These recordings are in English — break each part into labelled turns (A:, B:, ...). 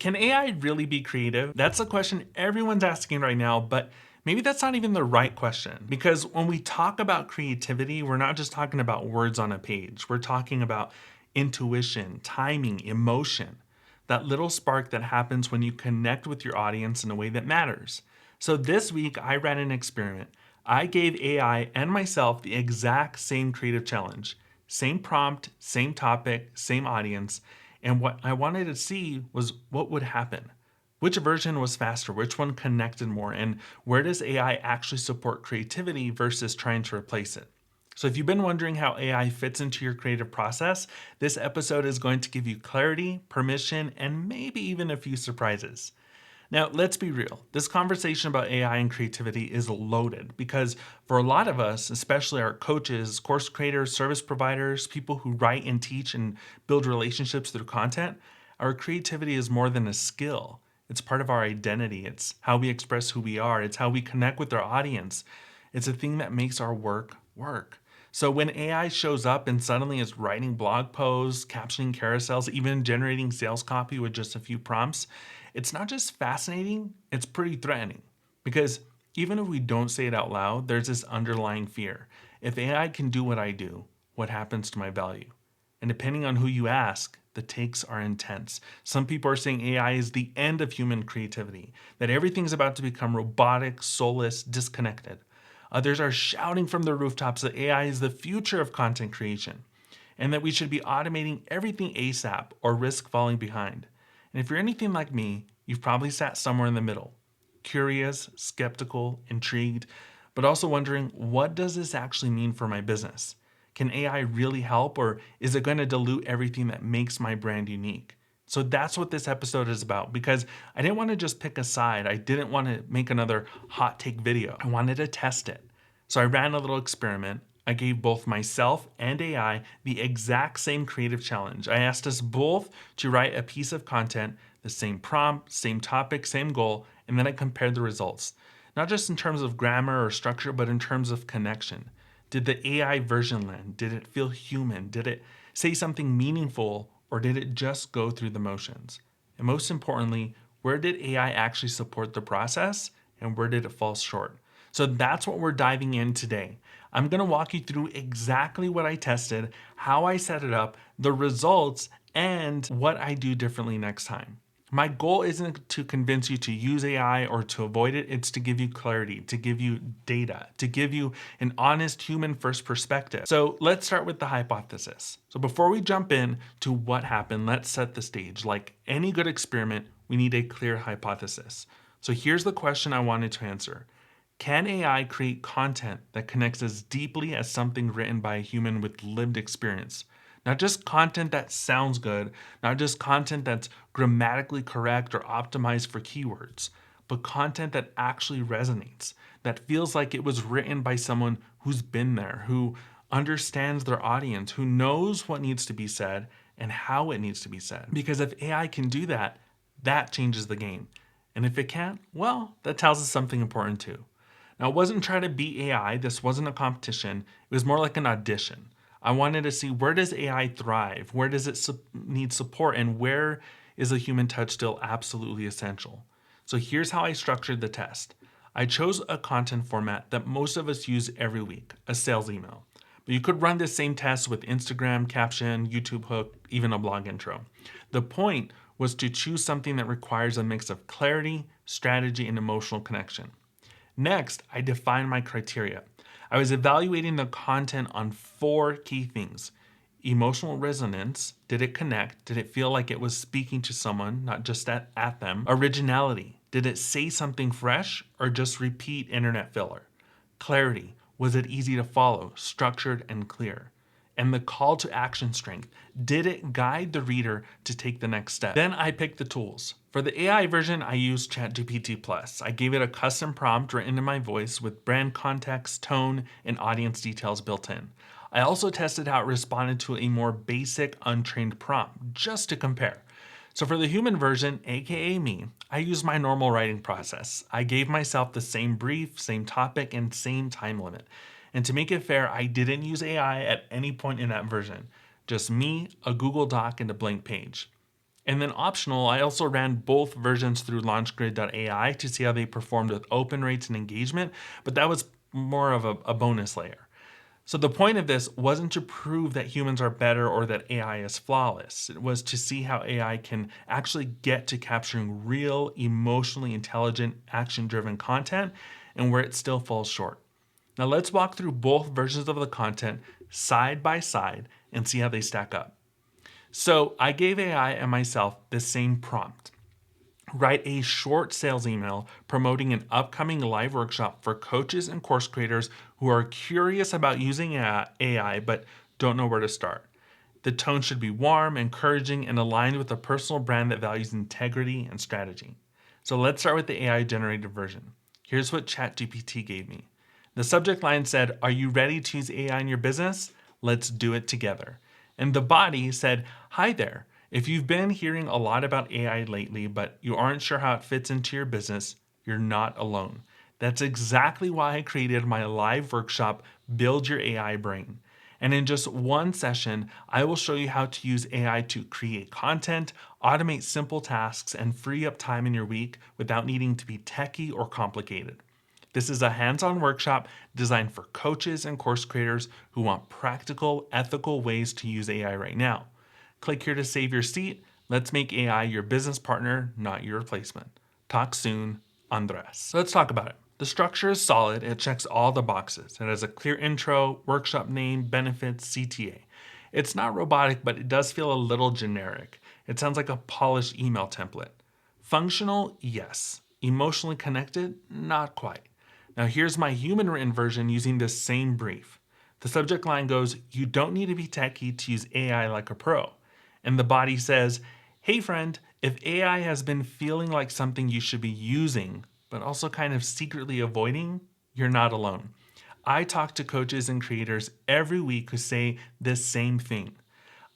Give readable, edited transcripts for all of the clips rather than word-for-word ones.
A: Can AI really be creative? That's a question everyone's asking right now, but maybe that's not even the right question. Because when we talk about creativity, we're not just talking about words on a page. We're talking about intuition, timing, emotion, that little spark that happens when you connect with your audience in a way that matters. So this week, I ran an experiment. I gave AI and myself the exact same creative challenge. Same prompt, same topic, same audience. And what I wanted to see was what would happen. Which version was faster? Which one connected more? And where does AI actually support creativity versus trying to replace it? So, if you've been wondering how AI fits into your creative process, this episode is going to give you clarity, permission, and maybe even a few surprises. Now, let's be real. This conversation about AI and creativity is loaded because for a lot of us, especially our coaches, course creators, service providers, people who write and teach and build relationships through content, our creativity is more than a skill. It's part of our identity. It's how we express who we are. It's how we connect with our audience. It's a thing that makes our work work. So when AI shows up and suddenly is writing blog posts, captioning carousels, even generating sales copy with just a few prompts, it's not just fascinating, it's pretty threatening. Because even if we don't say it out loud, there's this underlying fear. If AI can do what I do, what happens to my value? And depending on who you ask, the takes are intense. Some people are saying AI is the end of human creativity, that everything's about to become robotic, soulless, disconnected. Others are shouting from the rooftops that AI is the future of content creation and that we should be automating everything ASAP or risk falling behind. And if you're anything like me, you've probably sat somewhere in the middle, curious, skeptical, intrigued, but also wondering, what does this actually mean for my business? Can AI really help, or is it going to dilute everything that makes my brand unique? So that's what this episode is about, because I didn't want to just pick a side. I didn't want to make another hot take video. I wanted to test it. So I ran a little experiment. I gave both myself and AI the exact same creative challenge. I asked us both to write a piece of content, the same prompt, same topic, same goal, and then I compared the results. Not just in terms of grammar or structure, but in terms of connection. Did the AI version land? Did it feel human? Did it say something meaningful, or did it just go through the motions? And most importantly, where did AI actually support the process and where did it fall short? So that's what we're diving in today. I'm going to walk you through exactly what I tested, how I set it up, the results, and what I do differently next time. My goal isn't to convince you to use AI or to avoid it. It's to give you clarity, to give you data, to give you an honest human first perspective. So let's start with the hypothesis. So before we jump in to what happened, let's set the stage. Like any good experiment, we need a clear hypothesis. So here's the question I wanted to answer. Can AI create content that connects as deeply as something written by a human with lived experience? Not just content that sounds good, not just content that's grammatically correct or optimized for keywords, but content that actually resonates, that feels like it was written by someone who's been there, who understands their audience, who knows what needs to be said and how it needs to be said. Because if AI can do that, that changes the game. And if it can't, well, that tells us something important too. Now, it wasn't trying to beat AI. This wasn't a competition. It was more like an audition. I wanted to see, where does AI thrive? Where does it need support? And where is a human touch still absolutely essential? So here's how I structured the test. I chose a content format that most of us use every week, a sales email. But you could run this same test with Instagram, caption, YouTube hook, even a blog intro. The point was to choose something that requires a mix of clarity, strategy, and emotional connection. Next, I defined my criteria. I was evaluating the content on 4 key things. Emotional resonance. Did it connect? Did it feel like it was speaking to someone, not just at them? Originality. Did it say something fresh or just repeat internet filler? Clarity. Was it easy to follow, structured, and clear? And the call to action strength. Did it guide the reader to take the next step? Then I picked the tools. For the AI version, I used ChatGPT Plus. I gave it a custom prompt written in my voice with brand context, tone, and audience details built in. I also tested how it responded to a more basic, untrained prompt, just to compare. So for the human version, aka me, I used my normal writing process. I gave myself the same brief, same topic, and same time limit. And to make it fair, I didn't use AI at any point in that version. Just me, a Google Doc, and a blank page. And then optional, I also ran both versions through launchgrid.ai to see how they performed with open rates and engagement, but that was more of a bonus layer. So the point of this wasn't to prove that humans are better or that AI is flawless. It was to see how AI can actually get to capturing real, emotionally intelligent, action-driven content and where it still falls short. Now let's walk through both versions of the content side by side and see how they stack up. So I gave AI and myself the same prompt. Write a short sales email promoting an upcoming live workshop for coaches and course creators who are curious about using AI but don't know where to start. The tone should be warm, encouraging, and aligned with a personal brand that values integrity and strategy. So let's start with the AI generated version. Here's what ChatGPT gave me. The subject line said, "Are you ready to use AI in your business? Let's do it together." And the body said, "Hi there. If you've been hearing a lot about AI lately, but you aren't sure how it fits into your business, you're not alone. That's exactly why I created my live workshop, Build Your AI Brain. And in just one session, I will show you how to use AI to create content, automate simple tasks, and free up time in your week without needing to be techy or complicated. This is a hands-on workshop designed for coaches and course creators who want practical, ethical ways to use AI right now. Click here to save your seat. Let's make AI your business partner, not your replacement. Talk soon, Andres." So let's talk about it. The structure is solid. It checks all the boxes. It has a clear intro, workshop name, benefits, CTA. It's not robotic, but it does feel a little generic. It sounds like a polished email template. Functional, yes. Emotionally connected, not quite. Now here's my human written version using this same brief. The subject line goes, "You don't need to be techie to use AI like a pro." And the body says, "Hey friend, if AI has been feeling like something you should be using, but also kind of secretly avoiding, you're not alone. I talk to coaches and creators every week who say this same thing.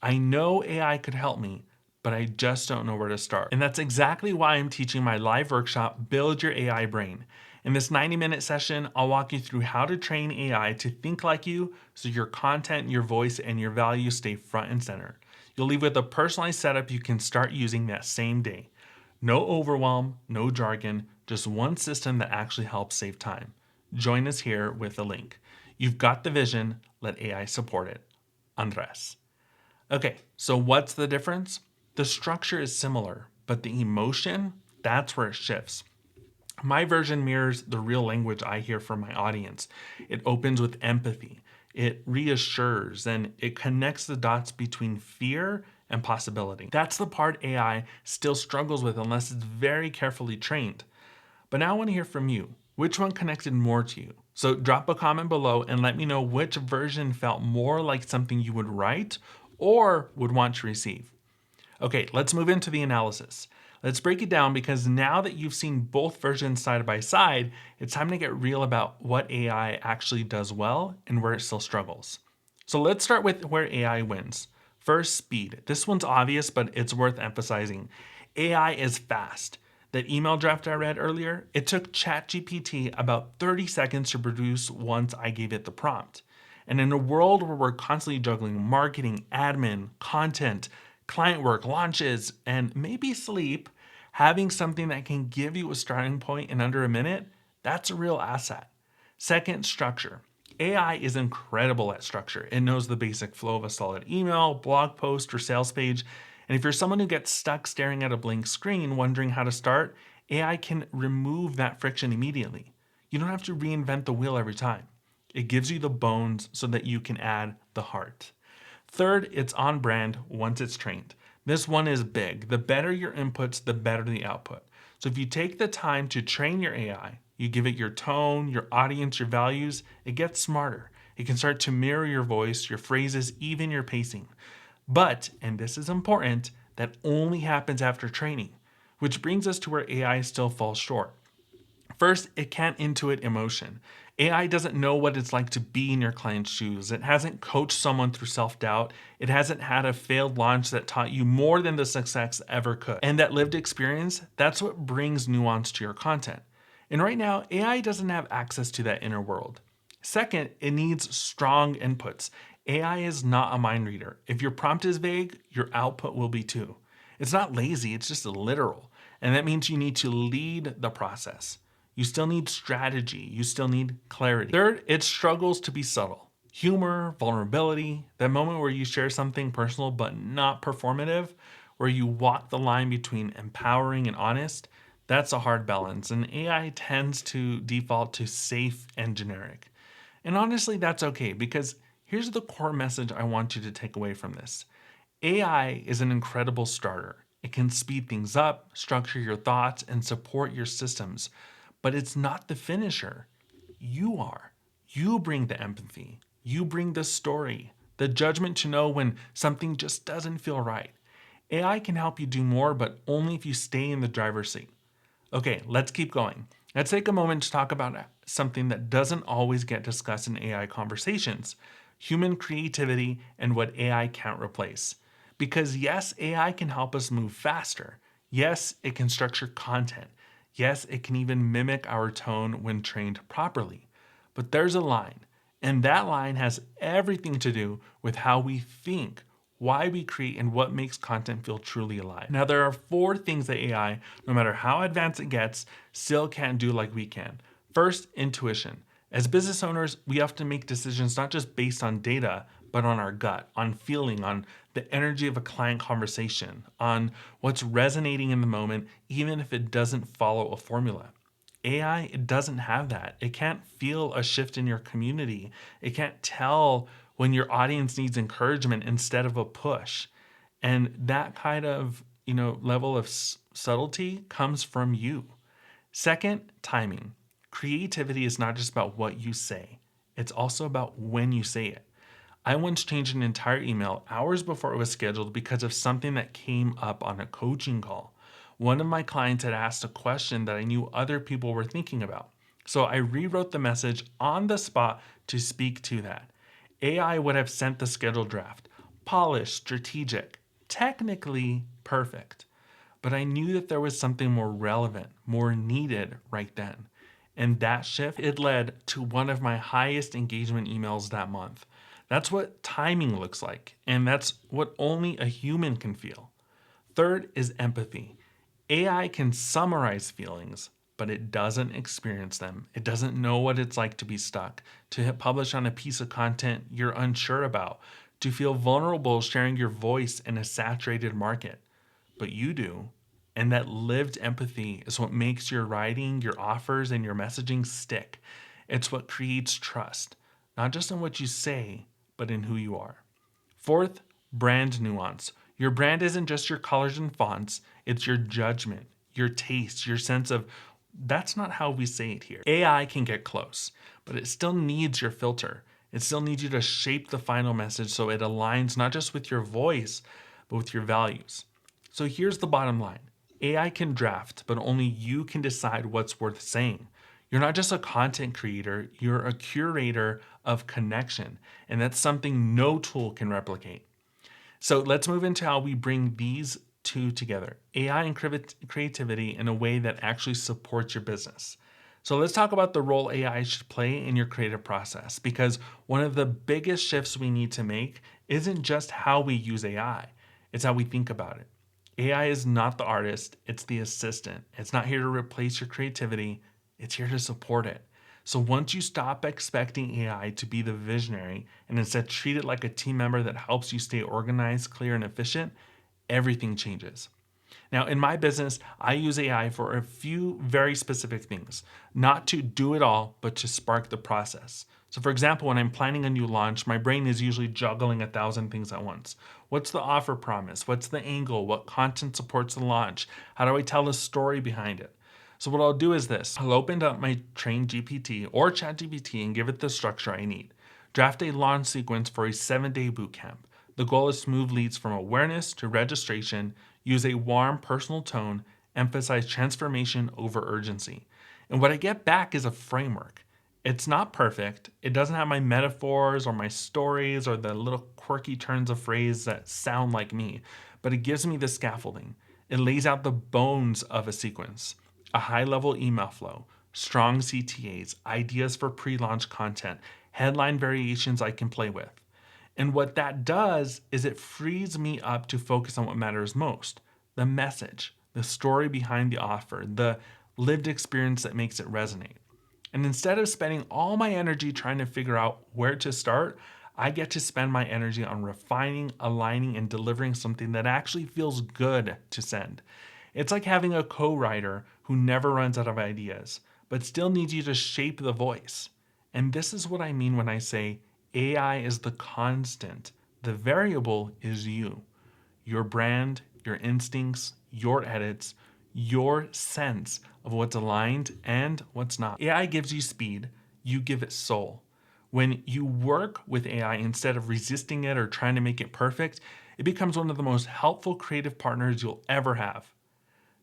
A: I know AI could help me, but I just don't know where to start." And that's exactly why I'm teaching my live workshop, Build Your AI Brain. In this 90-minute session, I'll walk you through how to train AI to think like you so your content, your voice, and your values stay front and center. You'll leave with a personalized setup you can start using that same day. No overwhelm, no jargon, just one system that actually helps save time. Join us here with a link. You've got the vision, let AI support it. Andres. Okay, so what's the difference? The structure is similar, but the emotion, that's where it shifts. My version mirrors the real language I hear from my audience. It opens with empathy, it reassures, and it connects the dots between fear and possibility. That's the part AI still struggles with unless it's very carefully trained. But now I want to hear from you. Which one connected more to you? So drop a comment below and let me know which version felt more like something you would write or would want to receive. Okay, let's move into the analysis. Let's break it down because now that you've seen both versions side by side, it's time to get real about what AI actually does well and where it still struggles. So let's start with where AI wins. First, speed. This one's obvious, but it's worth emphasizing. AI is fast. That email draft I read earlier, it took ChatGPT about 30 seconds to produce once I gave it the prompt. And in a world where we're constantly juggling marketing, admin, content, client work, launches, and maybe sleep, having something that can give you a starting point in under a minute, that's a real asset. Second, structure. AI is incredible at structure. It knows the basic flow of a solid email, blog post, or sales page. And if you're someone who gets stuck staring at a blank screen wondering how to start, AI can remove that friction immediately. You don't have to reinvent the wheel every time. It gives you the bones so that you can add the heart. Third, it's on brand once it's trained. This one is big. The better your inputs, the better the output. So if you take the time to train your AI, you give it your tone, your audience, your values, it gets smarter. It can start to mirror your voice, your phrases, even your pacing. But, and this is important, that only happens after training, which brings us to where AI still falls short. First, it can't intuit emotion. AI doesn't know what it's like to be in your client's shoes. It hasn't coached someone through self-doubt. It hasn't had a failed launch that taught you more than the success ever could. And that lived experience, that's what brings nuance to your content. And right now, AI doesn't have access to that inner world. Second, it needs strong inputs. AI is not a mind reader. If your prompt is vague, your output will be too. It's not lazy, it's just literal. And that means you need to lead the process. You still need strategy, you still need clarity. Third, it struggles to be subtle. Humor, vulnerability, that moment where you share something personal but not performative, where you walk the line between empowering and honest, that's a hard balance. And AI tends to default to safe and generic. And honestly, that's okay because here's the core message I want you to take away from this. AI is an incredible starter. It can speed things up, structure your thoughts, and support your systems, but it's not the finisher. You are. You bring the empathy. You bring the story, the judgment to know when something just doesn't feel right. AI can help you do more, but only if you stay in the driver's seat. Okay, let's keep going. Let's take a moment to talk about something that doesn't always get discussed in AI conversations: human creativity and what AI can't replace. Because yes, AI can help us move faster. Yes, it can structure content. Yes, it can even mimic our tone when trained properly. But there's a line, and that line has everything to do with how we think, why we create, and what makes content feel truly alive. Now, there are 4 things that AI, no matter how advanced it gets, still can't do like we can. First, intuition. As business owners, we have to make decisions not just based on data, but on our gut, on feeling, on the energy of a client conversation, on what's resonating in the moment, even if it doesn't follow a formula. AI, it doesn't have that. It can't feel a shift in your community. It can't tell when your audience needs encouragement instead of a push. And that kind of, level of subtlety comes from you. Second, timing. Creativity is not just about what you say. It's also about when you say it. I once changed an entire email hours before it was scheduled because of something that came up on a coaching call. One of my clients had asked a question that I knew other people were thinking about. So I rewrote the message on the spot to speak to that. AI would have sent the scheduled draft, polished, strategic, technically perfect. But I knew that there was something more relevant, more needed right then. And that shift, it led to one of my highest engagement emails that month. That's what timing looks like, and that's what only a human can feel. Third is empathy. AI can summarize feelings, but it doesn't experience them. It doesn't know what it's like to be stuck, to hit publish on a piece of content you're unsure about, to feel vulnerable sharing your voice in a saturated market. But you do. And that lived empathy is what makes your writing, your offers, and your messaging stick. It's what creates trust, not just in what you say, but in who you are. Fourth, brand nuance. Your brand isn't just your colors and fonts, it's your judgment, your taste, your sense of that's not how we say it here. AI can get close, but it still needs your filter. It still needs you to shape the final message so it aligns not just with your voice, but with your values. So here's the bottom line: AI can draft, but only you can decide what's worth saying. You're not just a content creator, you're a curator of connection, and that's something no tool can replicate. So let's move into how we bring these 2 together: AI and creativity, in a way that actually supports your business. So let's talk about the role AI should play in your creative process, because one of the biggest shifts we need to make isn't just how we use AI, it's how we think about it. AI is not the artist, it's the assistant. It's not here to replace your creativity, it's here to support it. So once you stop expecting AI to be the visionary and instead treat it like a team member that helps you stay organized, clear, and efficient, everything changes. Now, in my business, I use AI for a few very specific things, not to do it all, but to spark the process. So, for example, when I'm planning a new launch, my brain is usually juggling 1,000 things at once. What's the offer promise? What's the angle? What content supports the launch? How do I tell the story behind it? So, what I'll do is this: I'll open up my Train GPT or Chat GPT and give it the structure I need. Draft a launch sequence for a 7-day bootcamp. The goal is to move leads from awareness to registration, use a warm, personal tone, emphasize transformation over urgency. And what I get back is a framework. It's not perfect. It doesn't have my metaphors or my stories or the little quirky turns of phrase that sound like me, but it gives me the scaffolding. It lays out the bones of a sequence: a high-level email flow, strong CTAs, ideas for pre-launch content, headline variations I can play with. And what that does is it frees me up to focus on what matters most: the message, the story behind the offer, the lived experience that makes it resonate. And instead of spending all my energy trying to figure out where to start, I get to spend my energy on refining, aligning, and delivering something that actually feels good to send. It's like having a co-writer who never runs out of ideas, but still needs you to shape the voice. And this is what I mean when I say AI is the constant. The variable is you. Your brand, your instincts, your edits, your sense of what's aligned and what's not. AI gives you speed, you give it soul. When you work with AI instead of resisting it or trying to make it perfect, it becomes one of the most helpful creative partners you'll ever have.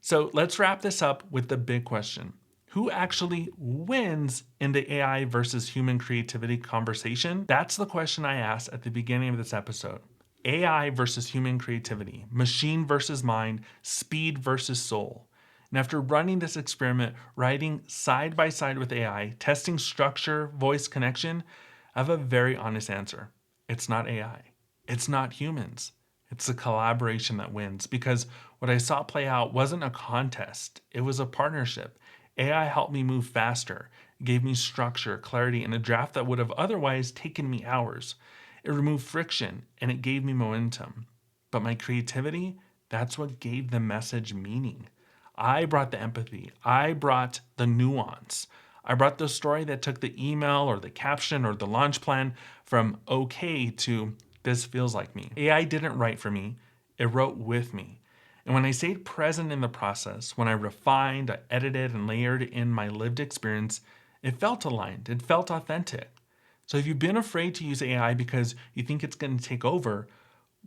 A: So let's wrap this up with the big question. Who actually wins in the AI versus human creativity conversation? That's the question I asked at the beginning of this episode. AI versus human creativity, machine versus mind, speed versus soul. And after running this experiment, writing side by side with AI, testing structure, voice connection, I have a very honest answer. It's not AI. It's not humans. It's the collaboration that wins, because what I saw play out wasn't a contest, it was a partnership. AI helped me move faster, gave me structure, clarity, and a draft that would have otherwise taken me hours. It removed friction and it gave me momentum. But my creativity, that's what gave the message meaning. I brought the empathy, I brought the nuance. I brought the story that took the email or the caption or the launch plan from okay to this feels like me. AI didn't write for me, it wrote with me. And when I stayed present in the process, when I refined, I edited, and layered in my lived experience, it felt aligned, it felt authentic. So if you've been afraid to use AI because you think it's going to take over,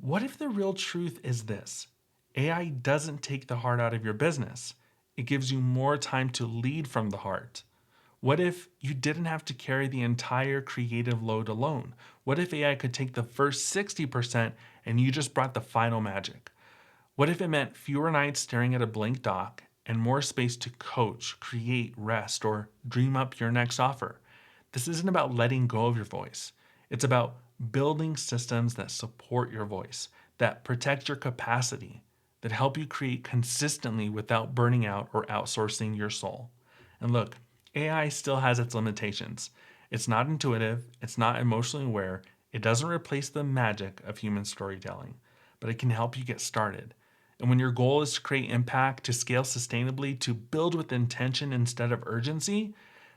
A: what if the real truth is this? AI doesn't take the heart out of your business. It gives you more time to lead from the heart. What if you didn't have to carry the entire creative load alone? What if AI could take the first 60% and you just brought the final magic? What if it meant fewer nights staring at a blank doc and more space to coach, create, rest, or dream up your next offer? This isn't about letting go of your voice. It's about building systems that support your voice, that protect your capacity, that help you create consistently without burning out or outsourcing your soul. And look, AI still has its limitations. It's not intuitive, it's not emotionally aware, it doesn't replace the magic of human storytelling, but it can help you get started. And when your goal is to create impact, to scale sustainably, to build with intention instead of urgency,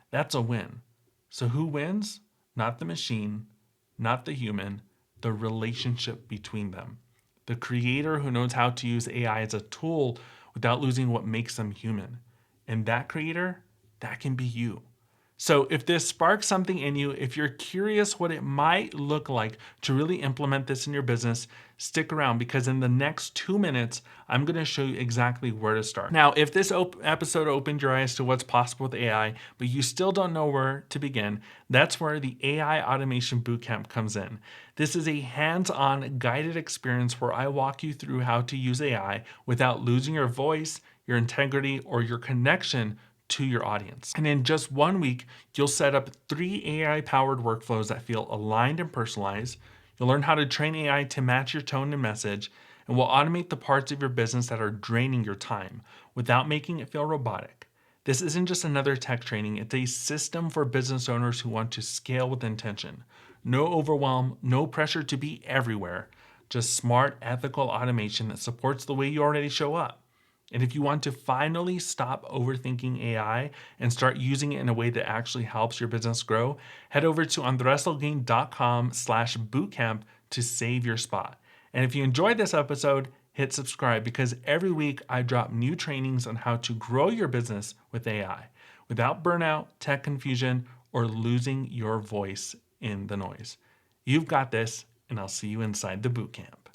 A: that's a win. So who wins? Not the machine, not the human, the relationship between them. The creator who knows how to use AI as a tool without losing what makes them human. And that creator, that can be you. So if this sparks something in you, if you're curious what it might look like to really implement this in your business, stick around, because in the next 2 minutes, I'm going to show you exactly where to start. Now, if this episode opened your eyes to what's possible with AI, but you still don't know where to begin, that's where the AI Automation Bootcamp comes in. This is a hands-on guided experience where I walk you through how to use AI without losing your voice, your integrity, or your connection to your audience. And in just 1 week, you'll set up 3 AI-powered workflows that feel aligned and personalized. You'll learn how to train AI to match your tone and message, and we'll automate the parts of your business that are draining your time without making it feel robotic. This isn't just another tech training, it's a system for business owners who want to scale with intention. No overwhelm, no pressure to be everywhere, just smart, ethical automation that supports the way you already show up. And if you want to finally stop overthinking AI and start using it in a way that actually helps your business grow, head over to andresolguin.com/bootcamp to save your spot. And if you enjoyed this episode, hit subscribe, because every week I drop new trainings on how to grow your business with AI without burnout, tech confusion, or losing your voice in the noise. You've got this, and I'll see you inside the bootcamp.